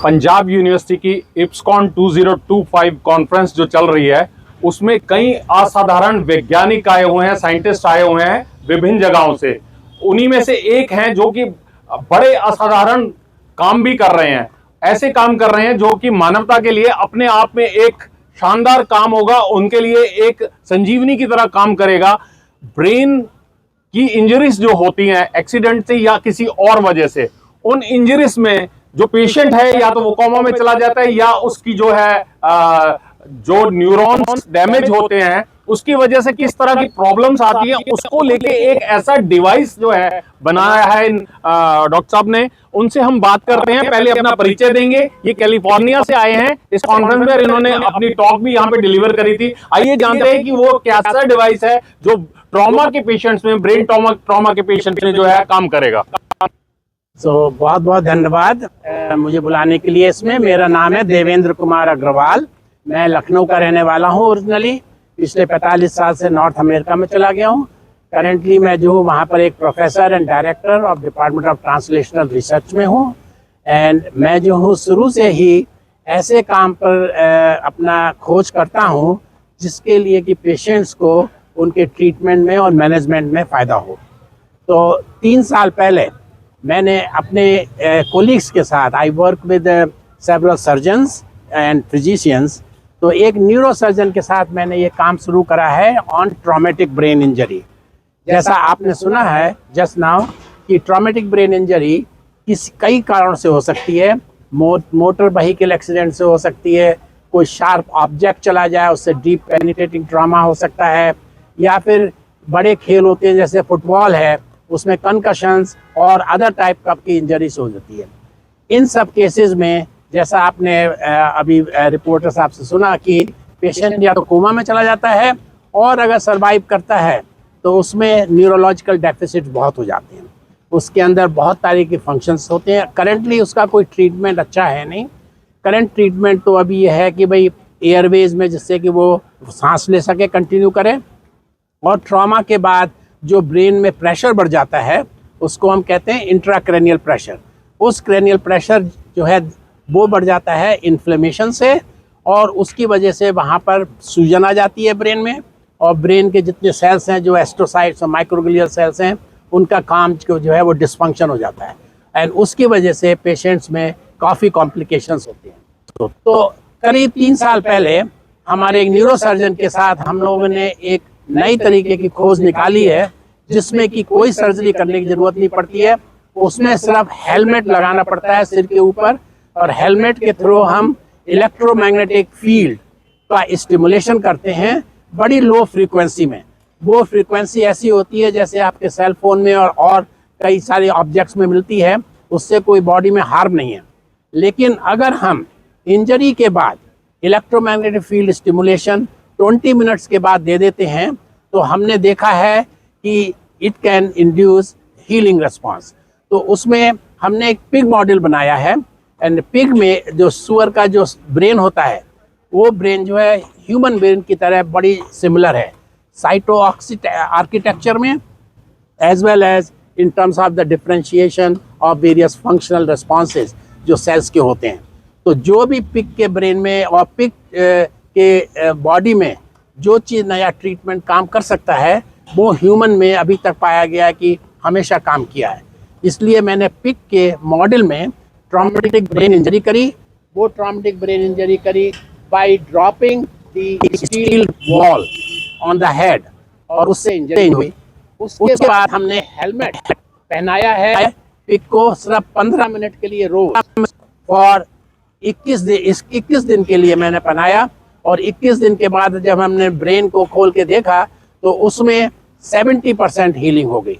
Punjab university की इप्सकॉन 2025 conference जो चल रही है, उसमें कई असाधारण वैज्ञानिक आए हुए हैं, साइंटिस्ट आए हुए हैं विभिन्न जगहों से। उन्हीं में से एक हैं जो कि बड़े असाधारण काम भी कर रहे हैं। ऐसे काम कर रहे हैं जो कि मानवता के लिए अपने आप में एक शानदार काम होगा, उनके लिए एक संजीवनी की तरह काम करेगा। ब्रेन की इंजरीज जो होती हैं एक्सीडेंट से या किसी और वजह से, उन इंजरीज में जो पेशेंट है या तो वो कोमा में चला जाता है या उसकी जो है जो न्यूरॉन्स डैमेज होते हैं उसकी वजह से किस तरह की प्रॉब्लम्स आती है, उसको लेके एक ऐसा डिवाइस जो है बनाया है डॉक्टर साहब ने। उनसे हम बात करते हैं, पहले अपना परिचय देंगे। ये कैलिफोर्निया से आए हैं, इस कॉन्फ्रेंस में इन्होंने अपनी टॉक भी यहाँ पे डिलीवर करी थी। आइए जानते हैं कि वो कैसा डिवाइस है जो ट्रॉमा के पेशेंट्स में, ब्रेन ट्रॉमा के पेशेंट्स में जो है काम करेगा। बहुत बहुत धन्यवाद मुझे बुलाने के लिए। इसमें मेरा नाम है देवेंद्र कुमार अग्रवाल। मैं लखनऊ का रहने वाला हूँ ओरिजिनली। पिछले 45 साल से नॉर्थ अमेरिका में चला गया हूँ। करेंटली मैं जो हूँ वहाँ पर एक professor and director of department of translational research में हूँ। एंड मैं जो हूँ शुरू से ही ऐसे काम पर अपना खोज करता हूँ जिसके लिए कि पेशेंट्स को उनके ट्रीटमेंट में और मैनेजमेंट में फ़ायदा हो। तो 3 साल पहले मैंने अपने कोलीग्स के साथ, I work with several surgeons and physicians, तो एक न्यूरो सर्जन के साथ मैंने ये काम शुरू करा है ऑन ट्रॉमेटिक ब्रेन इंजरी। जैसा आपने सुना है जस्ट नाउ कि ट्रॉमेटिक ब्रेन इंजरी कई कारणों से हो सकती है। मोटर व्हीकल एक्सीडेंट से हो सकती है, कोई शार्प ऑब्जेक्ट चला जाए उससे डीप पेनिट्रेटिंग ट्रॉमा हो सकता है, या फिर बड़े खेल होते हैं जैसे फुटबॉल है उसमें कंकशंस और अदर टाइप की इंजरीज हो जाती है। इन सब केसेस में जैसा आपने अभी रिपोर्टर साहब से सुना कि पेशेंट या तो कोमा में चला जाता है और अगर सरवाइव करता है तो उसमें न्यूरोलॉजिकल डेफिसिट बहुत हो जाते हैं। उसके अंदर बहुत तरह के फंक्शंस होते हैं। करेंटली उसका कोई ट्रीटमेंट अच्छा है नहीं। करंट ट्रीटमेंट तो अभी ये है कि भाई एयरवेज में जिससे कि वो सांस ले सके, कंटिन्यू करें। और ट्रॉमा के बाद जो ब्रेन में प्रेशर बढ़ जाता है उसको हम कहते हैं इंट्राक्रेनियल प्रेशर। उस क्रेनियल प्रेशर जो है वो बढ़ जाता है इन्फ्लेमेशन से, और उसकी वजह से वहाँ पर सूजन आ जाती है ब्रेन में, और ब्रेन के जितने सेल्स हैं जो एस्ट्रोसाइट्स और माइक्रोग्लियल सेल्स हैं उनका काम जो है वो डिसफंक्शन हो जाता है। एंड उसकी वजह से पेशेंट्स में काफ़ी कॉम्प्लिकेशंस होती हैं। तो करीब 3 साल पहले हमारे एक न्यूरो सर्जन के साथ हम लोगों ने एक नई तरीके की खोज निकाली है जिसमें कि कोई सर्जरी करने की ज़रूरत नहीं पड़ती है। उसमें सिर्फ हेलमेट लगाना पड़ता है सिर के ऊपर, और हेलमेट के थ्रू हम इलेक्ट्रोमैग्नेटिक फील्ड का स्टिमुलेशन करते हैं बड़ी लो फ्रीक्वेंसी में। वो फ्रीक्वेंसी ऐसी होती है जैसे आपके सेल फोन में और कई सारे ऑब्जेक्ट्स में मिलती है, उससे कोई बॉडी में हार्म नहीं है। लेकिन अगर हम इंजरी के बाद इलेक्ट्रोमैग्नेटिक फील्ड स्टिमुलेशन 20 मिनट्स के बाद दे देते हैं तो हमने देखा है कि it can induce healing response. तो उसमें हमने एक पिग मॉडल बनाया है, एंड पिग में जो सुअर का जो ब्रेन होता है वो ब्रेन जो है ह्यूमन ब्रेन की तरह बड़ी सिमिलर है साइटो आर्किटेक्चर में, as well as in terms of the differentiation of various functional responses जो सेल्स के होते हैं। तो जो भी पिग के ब्रेन में और पिग के बॉडी में जो चीज़ नया ट्रीटमेंट काम कर सकता है वो ह्यूमन में अभी तक पाया गया है कि हमेशा काम किया है। इसलिए मैंने पिग के मॉडल में ट्रॉमेटिक ब्रेन इंजरी करी। वो ट्रॉमेटिक ब्रेन इंजरी करी by dropping the steel wall on the head, और उससे इंजरी हुई। उसके बाद हमने हेलमेट पहनाया है पिग को सिर्फ 15 मिनट के लिए रोज फॉर 21 दिन के लिए मैंने पहनाया। और 21 दिन के बाद जब हमने ब्रेन को खोल के देखा तो उसमें 70% हीलिंग हो गई।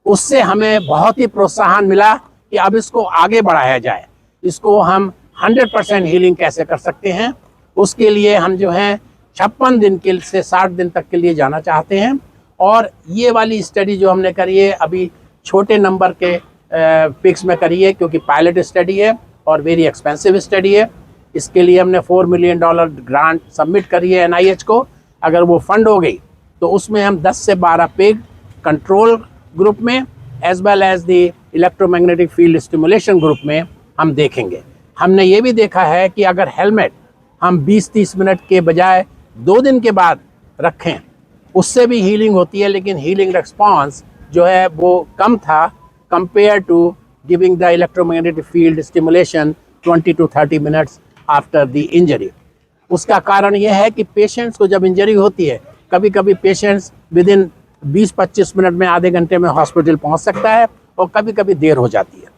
उससे हमें बहुत ही प्रोत्साहन मिला कि अब इसको आगे बढ़ाया जाए, इसको हम 100% हीलिंग कैसे कर सकते हैं। उसके लिए हम जो है 56 दिन के से 60 दिन तक के लिए जाना चाहते हैं। और ये वाली स्टडी जो हमने करी है अभी छोटे नंबर के पिग्स में करी है, क्योंकि पायलट स्टडी है और वेरी एक्सपेंसिव स्टडी है। इसके लिए हमने $4 मिलियन ग्रांट सबमिट करी है NIH को। अगर वो फंड हो गई तो उसमें हम 10 से 12 पिग कंट्रोल ग्रुप में as well as the electromagnetic field stimulation group में हम देखेंगे। हमने ये भी देखा है कि अगर हेलमेट हम 20-30 मिनट के बजाय 2 दिन के बाद रखें, उससे भी हीलिंग होती है, लेकिन हीलिंग रिस्पॉन्स जो है वो कम था compare to giving the electromagnetic field stimulation 20 to 30 minutes after the injury. उसका कारण यह है कि पेशेंट्स को जब इंजरी होती है, कभी कभी पेशेंट्स विद इन 20-25 मिनट में, आधे घंटे में हॉस्पिटल पहुंच सकता है, और कभी कभी देर हो जाती है।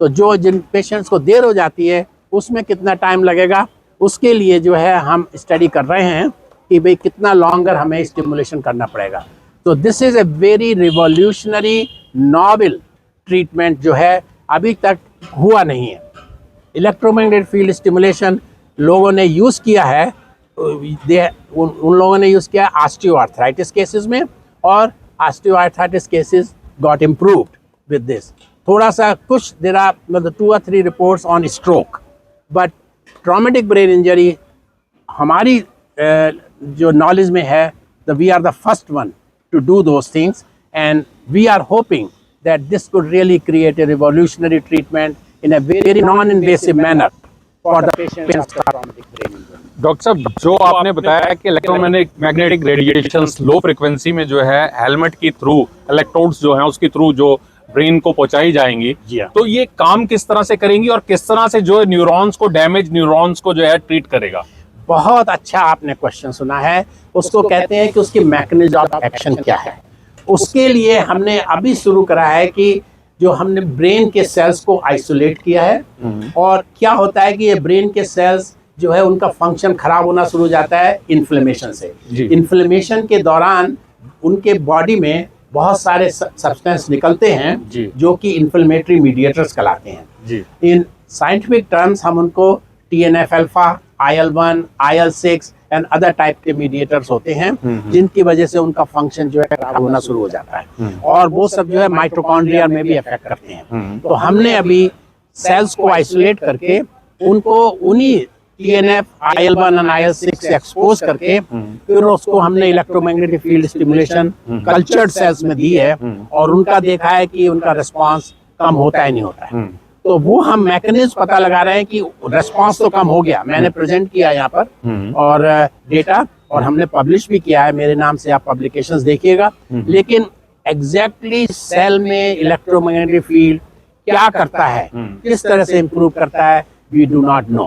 तो जो जिन पेशेंट्स को देर हो जाती है उसमें कितना टाइम लगेगा, उसके लिए जो है हम स्टडी कर रहे हैं कि भाई कितना लॉन्गर हमें स्टिमुलेशन करना पड़ेगा। तो this is a very revolutionary novel treatment जो है अभी तक हुआ नहीं है। इलेक्ट्रोमैग्नेटिक फील्ड स्टिमुलेशन लोगों ने यूज़ किया है, उन लोगों ने यूज़ किया ऑस्टियोआर्थराइटिस केसेस में, और osteoarthritis cases got improved with this. थोड़ा सा कुछ देर आर मतलब 2 or 3 reports on stroke, but traumatic brain injury हमारी जो नॉलेज में है, the we are the first one to do those things, and we are hoping that this could really create a revolutionary treatment in a very non-invasive manner for the patients after traumatic brain injury. Doctor साहब, जो आपने बताया कि electromagnetic radiations low frequency में जो है helmet की through, electrodes जो हैं उसके थ्रू जो ब्रेन को पहुंचाई जाएंगी, तो ये काम किस तरह से करेंगी और किस तरह से जो न्यूरॉन्स को, डैमेज न्यूरॉन्स को जो है ट्रीट करेगा? बहुत अच्छा आपने क्वेश्चन सुना है। उसको कहते हैं कि उसकी मैकेनिज्म ऑफ एक्शन क्या है। उसके लिए हमने अभी शुरू करा है कि जो हमने ब्रेन के सेल्स को आइसोलेट किया है, और क्या होता है कि ये ब्रेन के सेल्स जो है उनका फंक्शन खराब होना शुरू हो जाता है इन्फ्लेमेशन से। इन्फ्लेमेशन के दौरान उनके बॉडी में बहुत सारे सब्सटेंस निकलते हैं जो कि इन्फ्लेमेटरी मीडिएटर्स कहलाते हैं। इन साइंटिफिक टर्म्स हम उनको TNF alpha, IL-1, IL-6 and other type के मीडिएटर्स होते हैं, जिनकी वजह से उनका फंक्शन जो है खराब होना शुरू हो जाता है, और वो सब जो है माइटोकॉन्ड्रिया में भी अफेक्ट करते हैं। तो हमने अभी सेल्स को आइसोलेट करके उनको उन्हीं TNF, IL-1 और IL-6 से एक्सपोज करके फिर उसको हमने electromagnetic field stimulation cultured cells में दी है, और उनका देखा है कि उनका रिस्पांस कम होता है नहीं होता है। तो वो हम मैकेनिज्म पता लगा रहे हैं कि रिस्पांस तो कम हो गया। मैंने प्रेजेंट किया यहाँ पर और डेटा, और हमने पब्लिश भी किया है, मेरे नाम से आप पब्लिकेशंस देखिएगा। लेकिन एग्जैक्टली सेल में इलेक्ट्रोमैग्नेटिक फील्ड क्या करता है, किस तरह से इम्प्रूव करता है, वी डू नॉट नो।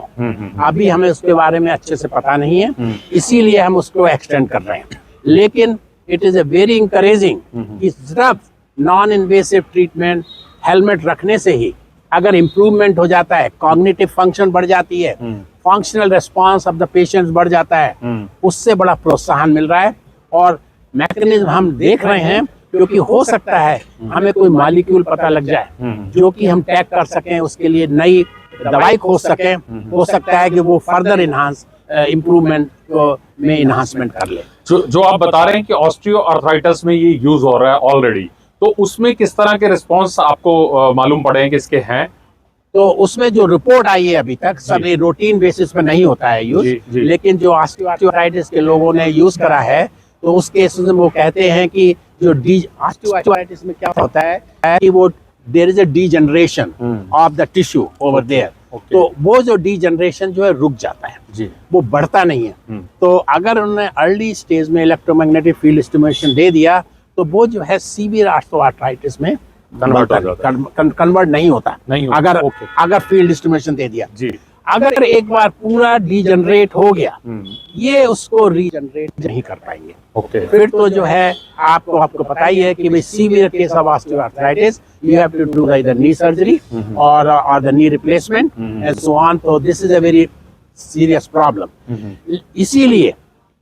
अभी हमें उसके बारे में अच्छे से पता नहीं है, इसीलिए हम उसको एक्सटेंड कर रहे हैं। लेकिन it is a very encouraging कि सिर्फ नॉन इन्वेसिव ट्रीटमेंट हेलमेट रखने से ही अगर इम्प्रूवमेंट हो जाता है, कॉग्निटिव फंक्शन बढ़ जाती है, functional response of the patients बढ़ जाता है, उससे बड़ा प्रोत्साहन मिल रहा है। और मैकेनिज्म हम देख रहे हैं, क्योंकि हो सकता है हमें कोई मॉलिक्यूल पता लग जाए जो कि हम टैग कर सकें, उसके लिए नई दवाई खोज सकें। हो सकता है कि वो फर्दर इन्हांस इम्प्रूवमेंट में इन्हांसमेंट कर ले। जो आप बता रहे हैं कि ऑस्टियोआर्थराइटिस में ये यूज हो रहा है ऑलरेडी, तो उसमें किस तरह के रिस्पांस आपको मालूम पड़े हैं कि इसके हैं? तो उसमें जो रिपोर्ट आई है अभी तक, सब रूटीन बेसिस पे नहीं होता है यूज, लेकिन जो ऑस्टियोआर्थराइटिस के लोगों ने यूज करा है, तो उस केस में वो कहते हैं कि जो ऑस्टियोआर्थराइटिस में क्या होता है कि वो there is a degeneration of the tissue over there. तो वो जो डीजनरेशन जो है रुक जाता है, वो बढ़ता नहीं है। तो अगर उन्होंने अर्ली स्टेज में इलेक्ट्रोमैग्नेटिक फील्ड स्टिमुलेशन दे दिया, तो वो जो है सीवियर ऑस्टियोआर्थराइटिस में कन्वर्ट नहीं होता, अगर फील्ड स्टिमुलेशन दे दिया। अगर एक बार पूरा डीजनरेट हो गया, ये उसको रीजनरेट नहीं कर पाएंगे। फिर तो जो है आपको पता ही है कि भाई severe case of osteoarthritis you have to do the knee surgery और the knee replacement and so on. तो this is a very serious problem. इसीलिए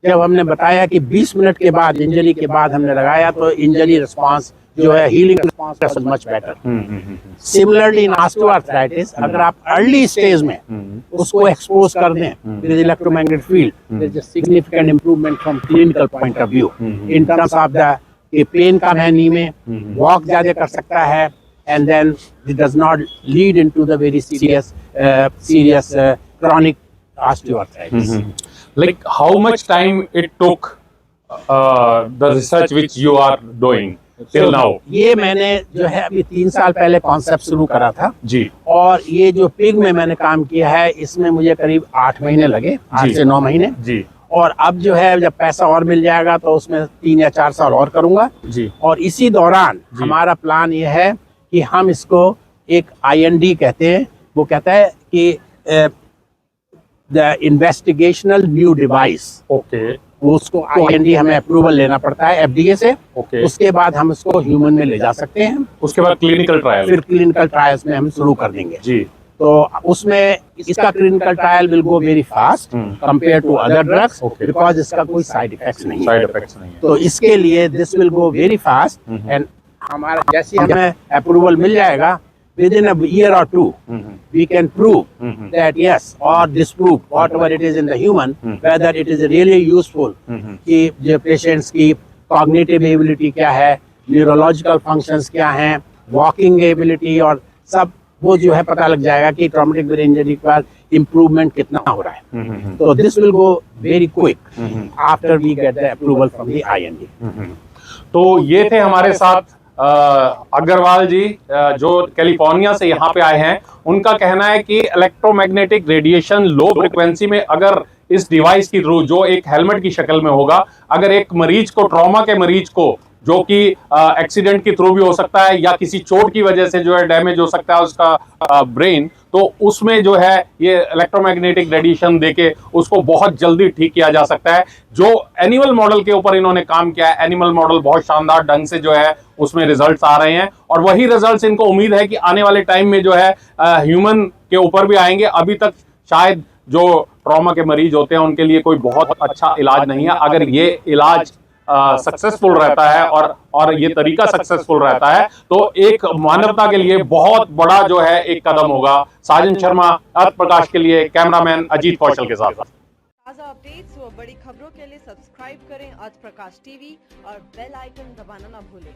जब हमने बताया कि 20 मिनट के बाद, इंजरी के बाद हमने लगाया, तो इंजरी रिस्पांस जो है, healing response was much better. Similarly in osteoarthritis, अगर आप अर्ली स्टेज में उसको एक्सपोज कर दें with electromagnetic field, there is a significant improvement from clinical point of view in terms of the pain कम है नी में, वॉक ज्यादा कर सकता है, and then it does not lead into the very serious chronic osteoarthritis. Like how much time it took the research which you are doing till now? ये मैंने जो है अभी 3 साल पहले कॉन्सेप्ट शुरू करा था जी और ये जो पिग में मैंने काम किया है इसमें मुझे करीब 8 महीने लगे, 8 से 9 महीने। जी और अब जो है जब पैसा और मिल जाएगा तो उसमें 3 या 4 साल और करूंगा। जी और इसी दौरान हमारा प्लान ये है कि हम इसको एक IND कहते हैं, वो कहता है कि the investigational new device, okay उसको IND हमें अप्रूवल लेना पड़ता है FDA से। ओके। उसके बाद हम इसको ह्यूमन में ले जा सकते हैं, उसके बाद क्लिनिकल ट्रायल? फिर क्लिनिकल ट्रायल्स में हम शुरू कर देंगे। जी तो उसमें इसका clinical trial will go very fast compare to other drugs, Okay. Because इसका कोई साइड इफेक्ट्स नहीं है। साइड इफेक्ट्स नहीं है। तो इसके लिए this will go very fast and हमारा जैसे हमें अप्रूवल मिल जाएगा विद इन अ ईयर और 2 we can prove that yes or disprove whatever it is in the human whether it is really useful कि जो पेशेंट्स की cognitive ability क्या है, neurological functions क्या हैं, walking ability और सब वो जो है पता लग जाएगा कि ट्रॉमेटिक ब्रेन इंजरी के बाद इम्प्रूवमेंट कितना हो रहा है। तो this will go very quick after we get the approval from the IND। तो ये थे हमारे साथ अग्रवाल जी, जो कैलिफोर्निया से यहाँ पे आए हैं। उनका कहना है कि इलेक्ट्रोमैग्नेटिक रेडिएशन लो फ्रिक्वेंसी में अगर इस डिवाइस की थ्रू, जो एक हेलमेट की शक्ल में होगा, अगर एक मरीज को, ट्रॉमा के मरीज को, जो कि एक्सीडेंट के थ्रू भी हो सकता है या किसी चोट की वजह से जो है डैमेज हो सकता है उसका ब्रेन, तो उसमें जो है ये इलेक्ट्रोमैग्नेटिक रेडिएशन देके उसको बहुत जल्दी ठीक किया जा सकता है। जो एनिमल मॉडल के ऊपर इन्होंने काम किया है, एनिमल मॉडल बहुत शानदार ढंग से जो है उसमें रिजल्ट्स आ रहे हैं और वही रिजल्ट्स इनको उम्मीद है कि आने वाले टाइम में जो है ह्यूमन के ऊपर भी आएंगे। अभी तक शायद जो ट्रॉमा के मरीज होते हैं उनके लिए कोई बहुत अच्छा इलाज नहीं है। अगर ये इलाज सक्सेसफुल रहता है और ये तरीका सक्सेसफुल रहता है तो एक मानवता के लिए बहुत बड़ा जो है एक कदम होगा। साजन शर्मा, अर्थ प्रकाश के लिए, कैमरामैन अजीत कौशल के साथ। ताज़ा अपडेट्स व बड़ी खबरों के लिए सब्सक्राइब करें आज प्रकाश टीवी और बेल आइकन दबाना ना भूलें।